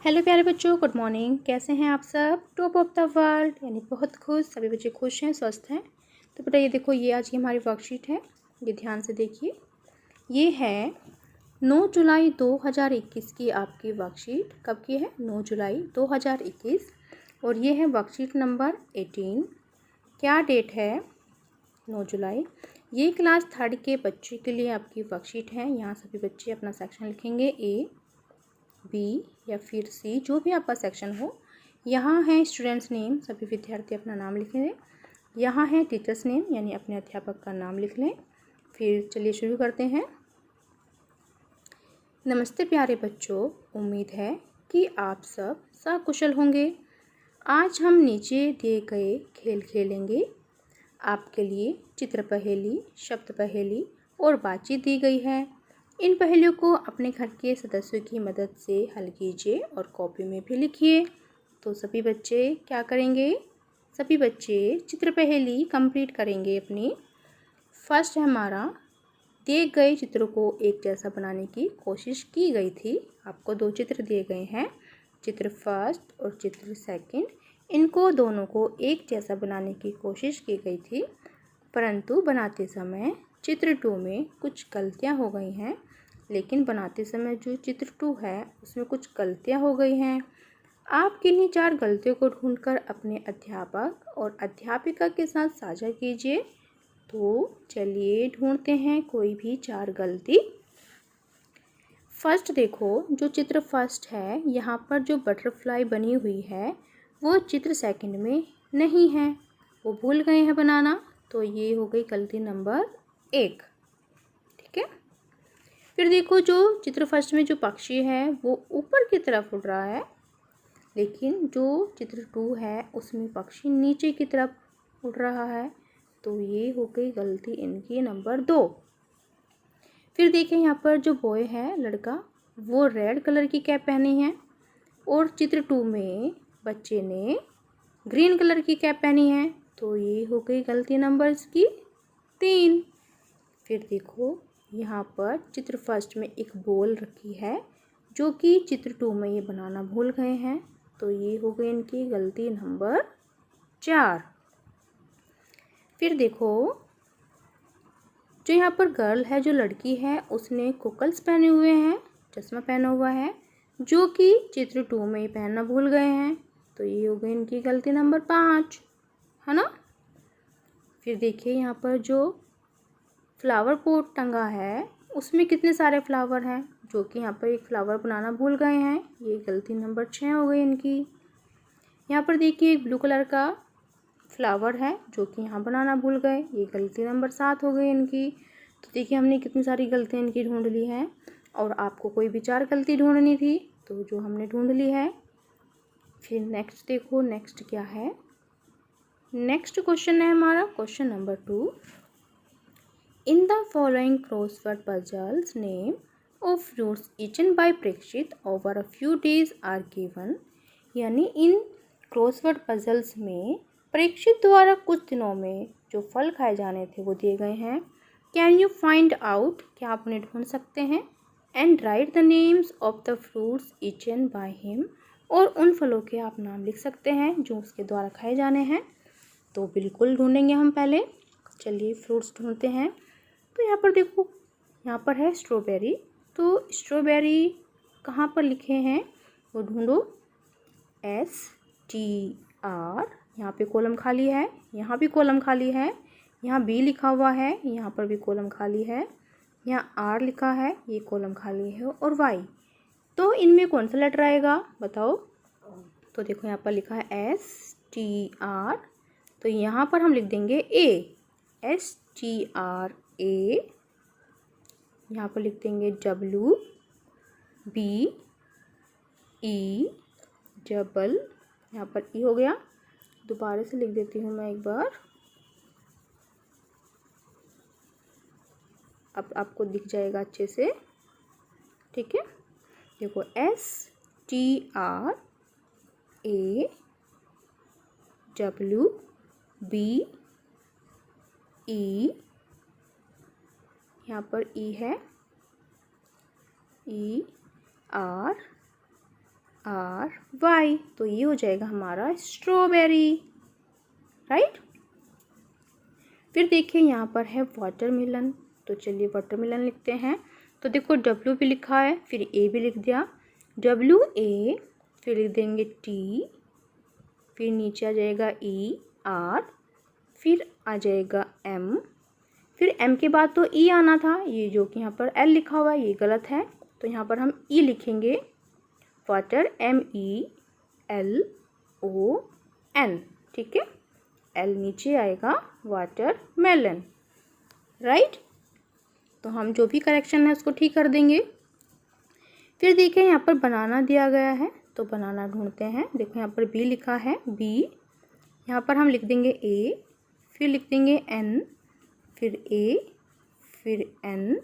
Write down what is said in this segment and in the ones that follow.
Hello प्यारे बच्चों, good morning. कैसे हैं आप सब? टॉप ऑफ द वर्ल्ड यानी बहुत खुश। सभी बच्चे खुश हैं, स्वस्थ हैं। तो बेटा ये देखो, ये आज की हमारी वर्कशीट है। ये ध्यान से देखिए। ये है 9 जुलाई 2021 की आपकी वर्कशीट। कब की है? 9 जुलाई 2021। और ये है वर्कशीट नंबर 18। क्या डेट है? 9 जुलाई। ये क्लास 3rd के बच्चे के लिए आपकी वर्कशीट है। यहाँ सभी बच्चे अपना सेक्शन लिखेंगे, ए, बी या फिर सी, जो भी आपका सेक्शन हो। यहाँ है स्टूडेंट्स नेम, सभी विद्यार्थी अपना नाम लिखेंगे। यहाँ है टीचर्स नेम, यानी अपने अध्यापक का नाम लिख लें। फिर चलिए शुरू करते हैं। नमस्ते प्यारे बच्चों, उम्मीद है कि आप सब सकुशल होंगे। आज हम नीचे दिए गए खेल खेलेंगे। आपके लिए चित्र पहेली, शब्द पहेली और बातचीत दी गई है। इन पहेलियों को अपने घर के सदस्यों की मदद से हल कीजिए और कॉपी में भी लिखिए। तो सभी बच्चे क्या करेंगे? सभी बच्चे चित्र पहेली कंप्लीट करेंगे अपनी। फर्स्ट हमारा दिए गए चित्रों को एक जैसा बनाने की कोशिश की गई थी। आपको 2 चित्र दिए गए हैं, चित्र फर्स्ट और चित्र सेकंड। इनको दोनों को एक जैसा बनाने की कोशिश की गई थी, परंतु बनाते समय चित्र 2 में कुछ गलतियां हो गई हैं। लेकिन बनाते समय जो चित्र 2 है उसमें कुछ गलतियां हो गई हैं। आप किन्हीं 4 गलतियों को ढूंढकर अपने अध्यापक और अध्यापिका के साथ साझा कीजिए। तो चलिए ढूंढते हैं कोई भी 4 गलती। फर्स्ट देखो, जो चित्र फर्स्ट है यहाँ पर जो बटरफ्लाई बनी हुई है वो चित्र सेकंड में नहीं है, वो भूल गए हैं बनाना। तो ये हो गई गलती नंबर 1। ठीक है। फिर देखो, जो चित्र फर्स्ट में जो पक्षी है वो ऊपर की तरफ उड़ रहा है, लेकिन जो चित्र 2 है उसमें पक्षी नीचे की तरफ उड़ रहा है। तो ये हो गई गलती इनकी नंबर 2। फिर देखें, यहाँ पर जो बॉय है, लड़का, वो रेड कलर की कैप पहनी है और चित्र 2 में बच्चे ने ग्रीन कलर की कैप पहनी है। तो ये हो गई गलती नंबर इसकी 3। फिर देखो, यहाँ पर चित्र फर्स्ट में एक बॉल रखी है जो कि चित्र 2 में ये बनाना भूल गए हैं। तो ये हो गई इनकी गलती नंबर 4। फिर देखो, जो यहाँ पर गर्ल है, जो लड़की है, उसने कुकल्स पहने हुए हैं, चश्मा पहना हुआ है, जो कि चित्र 2 में ही पहनना भूल गए हैं। तो ये हो गई इनकी गलती नंबर 5, है ना। फिर देखिए, यहाँ पर जो फ्लावर पॉट टंगा है उसमें कितने सारे फ्लावर हैं, जो कि यहाँ पर एक फ्लावर बनाना भूल गए हैं। ये गलती नंबर 6 हो गई इनकी। यहाँ पर देखिए, एक ब्लू कलर का फ्लावर है जो कि यहाँ बनाना भूल गए। ये गलती नंबर 7 हो गई इनकी। तो देखिए, हमने कितनी सारी गलतियाँ इनकी ढूंढ ली हैं और आपको कोई भी 4 गलती ढूंढनी थी, तो जो हमने ढूंढ ली है। फिर नेक्स्ट देखो, नेक्स्ट क्या है। नेक्स्ट क्वेश्चन है हमारा question number 2। In the following crossword puzzles, name of fruits eaten by Prakshit over a few days are given। यानी इन क्रॉसवर्ड पजल्स में प्रेक्षित द्वारा कुछ दिनों में जो फल खाए जाने थे वो दिए गए हैं। कैन यू फाइंड आउट, क्या आप उन्हें ढूंढ सकते हैं। And write the names of the fruits eaten by him, और उन फलों के आप नाम लिख सकते हैं जो उसके द्वारा खाए जाने हैं। तो बिल्कुल ढूंढेंगे हम पहले। चलिए फ्रूट्स ढूंढते हैं। तो यहाँ पर देखो, यहाँ पर है स्ट्रॉबेरी। तो स्ट्रॉबेरी कहाँ पर लिखे हैं वो ढूंढो। STR, यहाँ पे कॉलम खाली है, यहाँ भी कॉलम खाली है, यहाँ B लिखा हुआ है, यहाँ पर भी कॉलम खाली है, यहाँ R लिखा है, ये कॉलम खाली है, और Y। तो इनमें कौन सा लेटर आएगा बताओ। तो देखो, यहाँ पर लिखा है STR, तो यहाँ पर हम लिख देंगे A। STR A। यहाँ पर लिख देंगे WB E डबल, यहाँ पर E हो गया। दोबारा से लिख देती हूँ मैं एक बार, अब आपको दिख जाएगा अच्छे से। ठीक है, देखो STR A WB E, यहाँ पर E है, ER आर वाई, तो ये हो जाएगा हमारा स्ट्रॉबेरी, राइट। फिर देखिए यहाँ पर है वाटरमेलन, तो चलिए वाटरमेलन लिखते हैं। तो देखो डब्ल्यू भी लिखा है, फिर ए भी लिख दिया, डब्ल्यू ए, फिर लिख देंगे टी, फिर नीचे आ जाएगा ई आर, फिर आ जाएगा एम, फिर एम के बाद तो ई आना था, ये जो कि यहाँ पर एल लिखा हुआ है ये गलत है, तो यहाँ पर हम ई लिखेंगे, water, M E L O N, ठीक है। एल नीचे आएगा, वाटरमेलन, राइट। तो हम जो भी करेक्शन है उसको ठीक कर देंगे। फिर देखिए यहाँ पर बनाना दिया गया है, तो बनाना ढूंढते हैं। देखो यहाँ पर बी लिखा है, बी, यहाँ पर हम लिख देंगे ए, फिर लिख देंगे एन, फिर ए, फिर एन,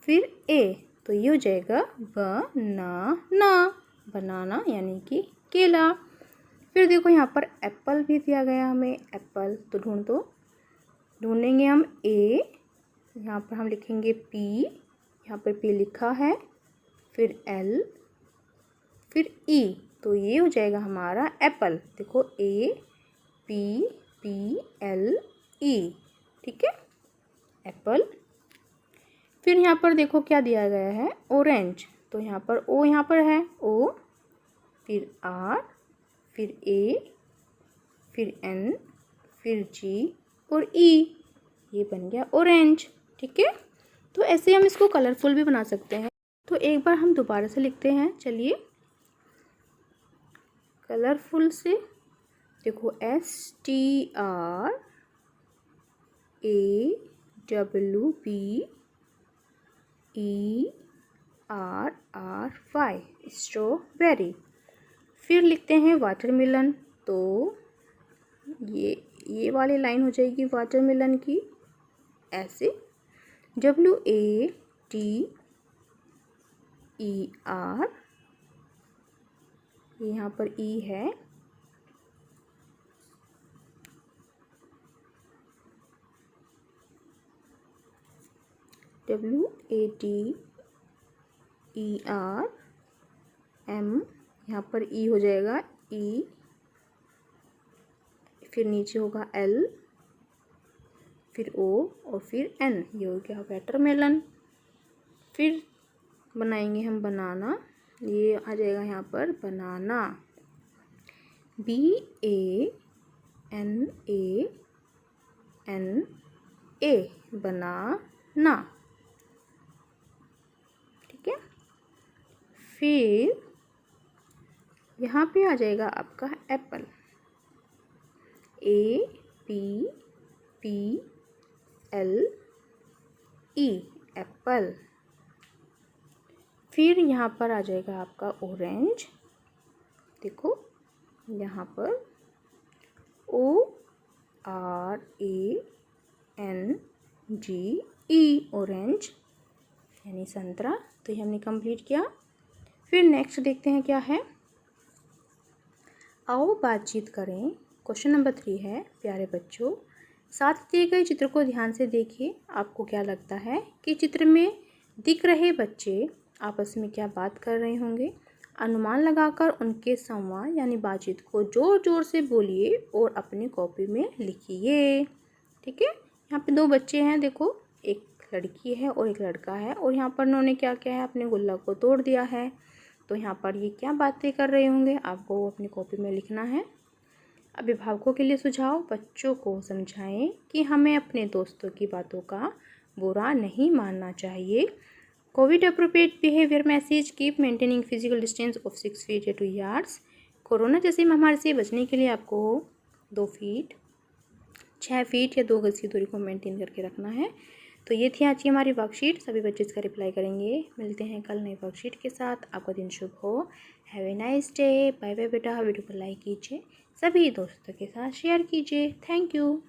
फिर ए, तो ये हो जाएगा बनाना, बनाना यानी कि केला। फिर देखो यहाँ पर एप्पल भी दिया गया हमें, एप्पल, तो ढूंढेंगे हम ए, यहाँ पर हम लिखेंगे पी, यहाँ पर पी लिखा है, फिर एल, फिर ई, तो ये हो जाएगा हमारा एप्पल। देखो A P P L E, ठीक है, एप्पल। फिर यहाँ पर देखो क्या दिया गया है, ऑरेंज, तो यहाँ पर ओ, यहाँ पर है ओ, फिर आर, फिर ए, फिर एन, फिर जी और ई, ये बन गया ऑरेंज, ठीक है। तो ऐसे हम इसको कलरफुल भी बना सकते हैं। तो एक बार हम दोबारा से लिखते हैं, चलिए कलरफुल से। देखो STRAWBERRY, स्ट्रॉबेरी। फिर लिखते हैं वाटरमेलन, तो ये वाली लाइन हो जाएगी वाटरमेलन की, ऐसे WATER, यहाँ पर ई है, WATERM, यहाँ पर ई हो जाएगा ई, फिर नीचे होगा एल, फिर ओ और फिर एन, ये हो गया वाटरमेलन। फिर बनाएंगे हम बनाना, ये आ जाएगा यहाँ पर बनाना, BANANA, बनाना, ठीक है। फिर यहाँ पे आ जाएगा आपका एप्पल, APPLE, एप्पल। फिर यहाँ पर आ जाएगा आपका ऑरेंज, देखो यहाँ पर ORANGE, ऑरेंज यानी संतरा। तो ये हमने कंप्लीट किया। फिर नेक्स्ट देखते हैं क्या है, आओ बातचीत करें। क्वेश्चन नंबर 3 है, प्यारे बच्चों साथ दिए गए चित्र को ध्यान से देखिए। आपको क्या लगता है कि चित्र में दिख रहे बच्चे आपस में क्या बात कर रहे होंगे? अनुमान लगाकर उनके संवाद यानी बातचीत को जोर जोर से बोलिए और अपनी कॉपी में लिखिए, ठीक है। यहाँ पे 2 बच्चे हैं, देखो एक लड़की है और एक लड़का है, और यहाँ पर उन्होंने क्या किया है, अपने गुल्लक को तोड़ दिया है। तो यहाँ पर ये क्या बातें कर रहे होंगे, आपको अपनी कॉपी में लिखना है। अभिभावकों के लिए सुझाव, बच्चों को समझाएं कि हमें अपने दोस्तों की बातों का बुरा नहीं मानना चाहिए। Covid appropriate behaviour message, keep maintaining physical distance of 6 feet या 2 यार्ड्स। कोरोना जैसी महामारी से बचने के लिए आपको 2 फीट 6 फीट या 2 गज की दूरी को मेंटेन करके रखना है। तो ये थी आज की हमारी वर्कशीट, सभी बच्चे इसका रिप्लाई करेंगे। मिलते हैं कल नई वर्कशीट के साथ। आपका दिन शुभ हो। Have a nice day. Bye bye बेटा। वीडियो को लाइक कीजिए, सभी दोस्तों के साथ शेयर कीजिए। Thank you.